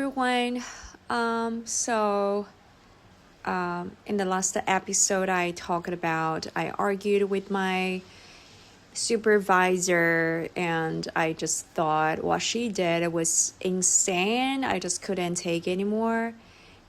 everyone. In the last episode, I argued with my supervisor, and I just thought what she did was insane. I just couldn't take anymore,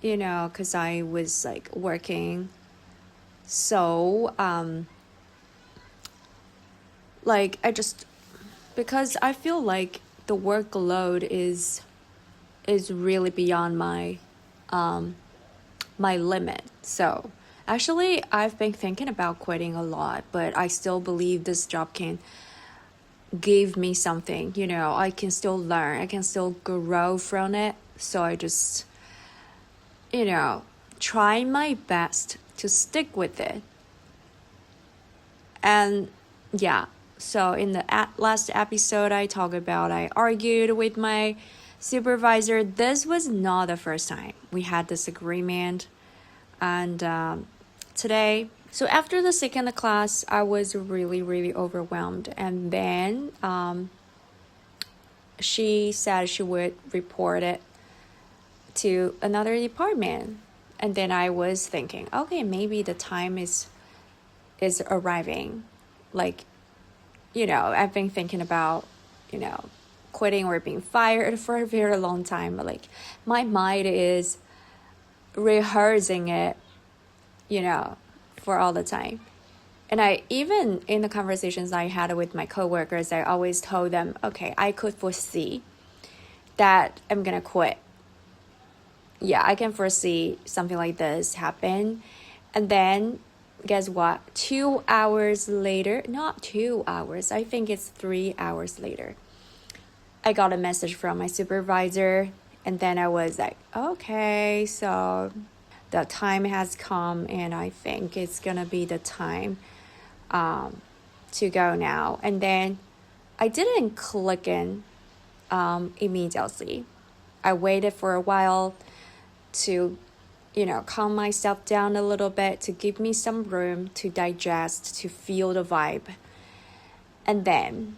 because I was working. Because I feel like the workload is really beyond my limit. So actually, I've been thinking about quitting a lot, but I still believe this job can give me something. I can still learn, I can still grow from it. So I just try my best to stick with it. And yeah, so in the last episode, I argued with my supervisor. This was not the first time we had disagreement. And today, so after the second class, I was really, really overwhelmed. And then she said she would report it to another department. And then I was thinking, okay, maybe the time is arriving. I've been thinking about, quitting or being fired for a very long time. But my mind is rehearsing it, for all the time. And I, even in the conversations I had with my coworkers, I always told them, okay, I could foresee that I'm gonna quit. Yeah, I can foresee something like this happen. And then guess what? 2 hours later, not 2 hours, I think it's 3 hours later, I got a message from my supervisor. And then I was like, okay, so the time has come, and I think it's gonna be the time to go now. And then I didn't click in immediately. I waited for a while to calm myself down a little bit, to give me some room to digest, to feel the vibe. And then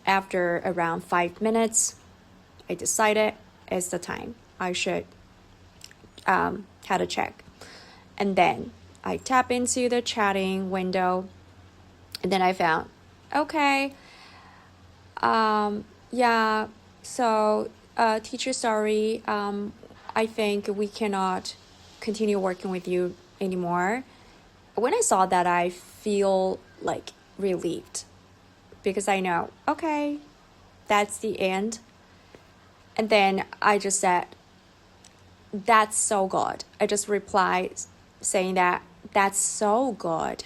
after around 5 minutes, I decided it's the time. I should had a check. And then I tap into the chatting window, and then I found, okay, teacher, sorry, I think we cannot continue working with you anymore. When I saw that, I feel relieved, because I know, okay, that's the end. And then I just said, that's so good. I just replied saying that's so good.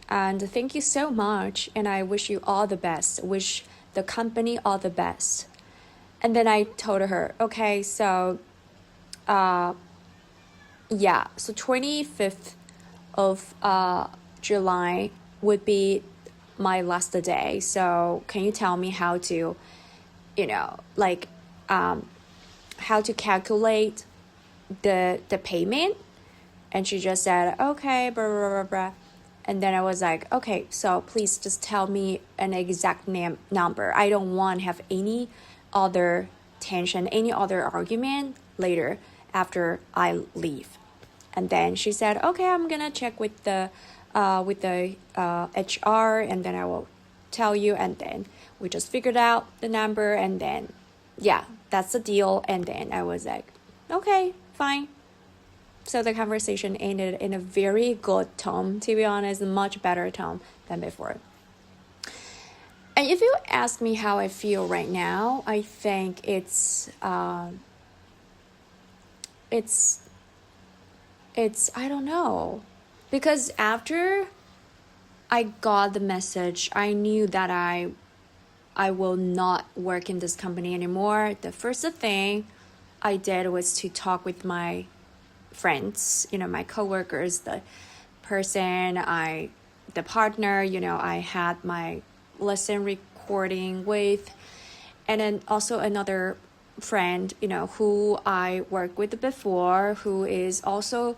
And thank you so much. And I wish you all the best. Wish the company all the best. And then I told her, okay, so 25th of July would be my last day. So can you tell me how to, how to calculate the payment? And she just said, okay, blah, blah, blah, blah. And then I was like, okay, so please just tell me an exact number. I don't want to have any other tension, any other argument later after I leave. And then she said, okay, I'm gonna check with the HR, and then I will tell you. And then we just figured out the number, and then that's the deal. And then I was like, okay, fine. So the conversation ended in a very good tone, to be honest, a much better tone than before. And if you ask me how I feel right now, I think it's I don't know. Because after I got the message, I knew that I will not work in this company anymore. The first thing I did was to talk with my friends, my coworkers, the partner, I had my lesson recording with, and then also another friend, who I worked with before, who is also,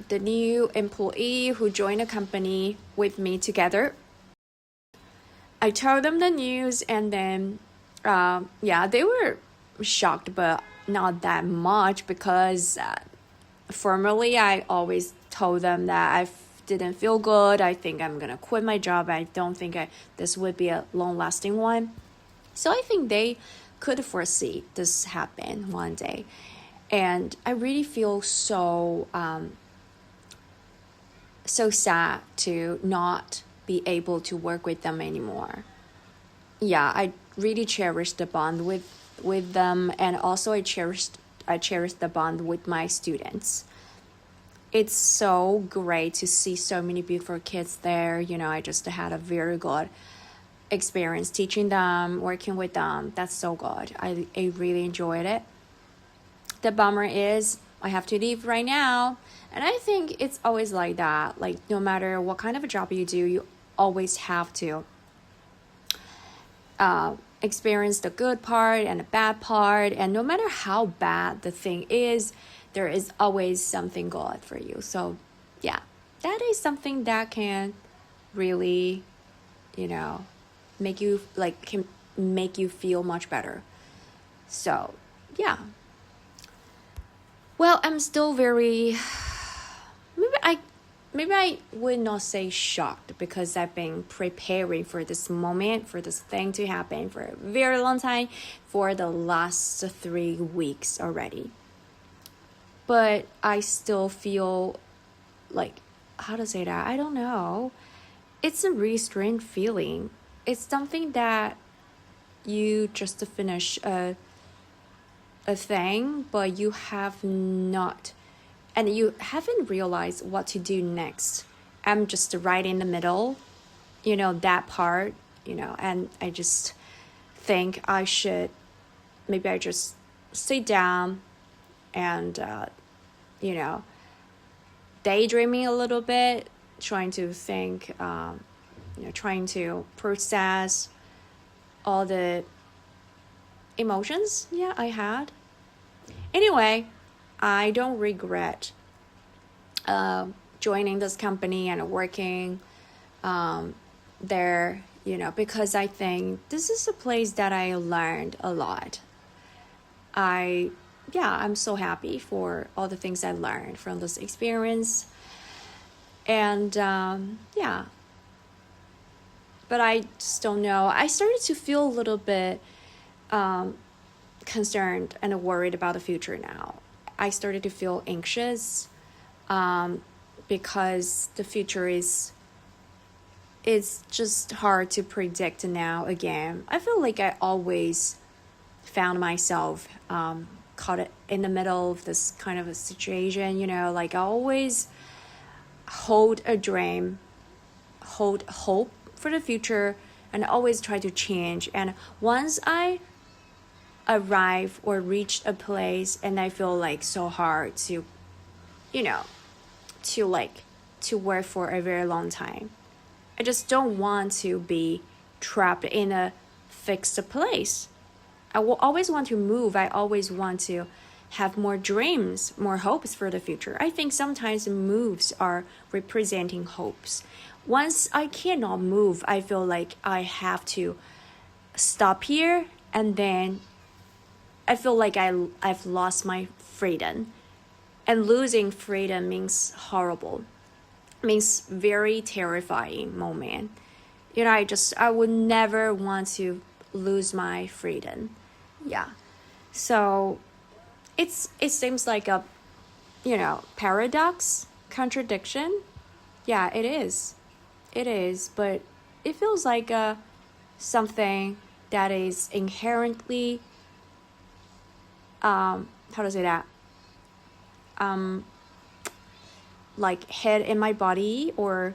the new employee who joined the company with me together. I told them the news, and then Yeah, they were shocked, but not that much because formerly I always told them that didn't feel good. I think I'm gonna quit my job. I don't think this would be a long lasting one. So I think they could foresee this happen one day. And I really feel so sad to not be able to work with them anymore. Yeah, I really cherish the bond with them, and also I cherished the bond with my students. It's so great to see so many beautiful kids there. I just had a very good experience teaching them, working with them. That's so good. I really enjoyed it. The bummer is I have to leave right now. And I think it's always like that. Like, no matter what kind of a job you do, you always have to experience the good part and the bad part. And no matter how bad the thing is, there is always something good for you. So, yeah, that is something that can really, can make you feel much better. So, yeah. Well, I'm still very, maybe I would not say shocked, because I've been preparing for this moment, for this thing to happen for a very long time, for the last 3 weeks already. But I still feel like, how to say that? I don't know. It's a really strange feeling. It's something that you just finish a thing, but you have not, and you haven't realized what to do next. I'm just right in the middle, that part, and I just think I just sit down and, daydreaming a little bit, trying to think, trying to process all the emotions, I had. Anyway, I don't regret joining this company and working there, because I think this is a place that I learned a lot. I'm so happy for all the things I learned from this experience. And but I just don't know. I started to feel a little bit concerned and worried about the future now. I started to feel anxious because the future is just hard to predict now again. I feel like I always found myself caught in the middle of this kind of a situation, like I always hold a dream, hold hope for the future, and always try to change. And once I arrive or reach a place and I feel like so hard to work for a very long time, I just don't want to be trapped in a fixed place. I will always want to move. I always want to have more dreams, more hopes for the future. I think sometimes moves are representing hopes. Once I cannot move, I feel like I have to stop here, and then I feel like I've lost my freedom. And losing freedom means horrible. Means very terrifying moment. I would never want to lose my freedom. Yeah. So it seems like a paradox, contradiction. Yeah, it is. It is, but it feels like something that is inherently how to say that? Like head in my body or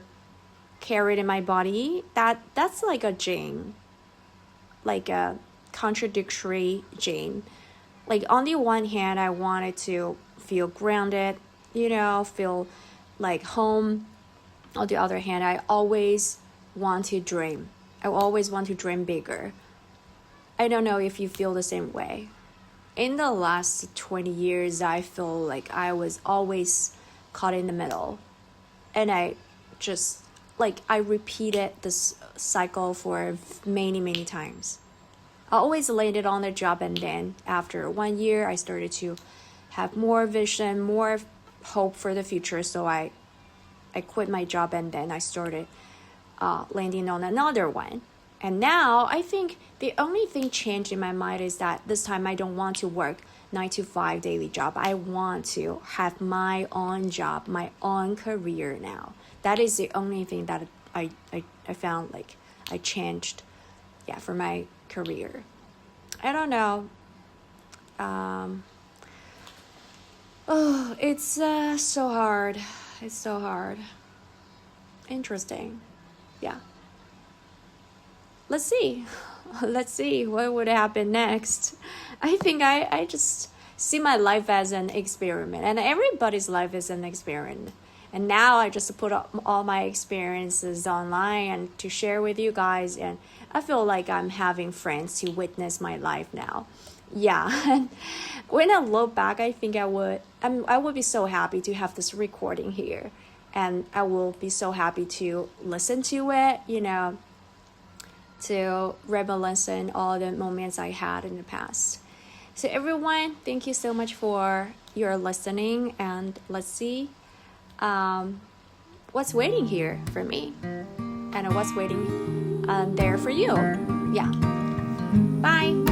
carried in my body. That's like a gene, like a contradictory gene. Like on the one hand, I wanted to feel grounded, feel like home. On the other hand, I always want to dream. I always want to dream bigger. I don't know if you feel the same way. In the last 20 years, I feel like I was always caught in the middle. And I repeated this cycle for many, many times. I always landed on the job, and then after 1 year I started to have more vision, more hope for the future. So I quit my job, and then I started landing on another one. And now I think the only thing changed in my mind is that this time I don't want to work 9 to 5 daily job. I want to have my own job, my own career now. That is the only thing that I found like I changed, yeah, for my career. I don't know. Oh, it's so hard. It's so hard. Interesting. Yeah. Let's see. Let's see what would happen next. I think I just see my life as an experiment, and everybody's life is an experiment. And now I just put up all my experiences online and to share with you guys, and I feel like I'm having friends to witness my life now. Yeah, and when I look back, I think I would be so happy to have this recording here, and I will be so happy to listen to it, to reminiscence all the moments I had in the past. So everyone, thank you so much for your listening, and let's see what's waiting here for me, and what's waiting there for you. Yeah. Bye.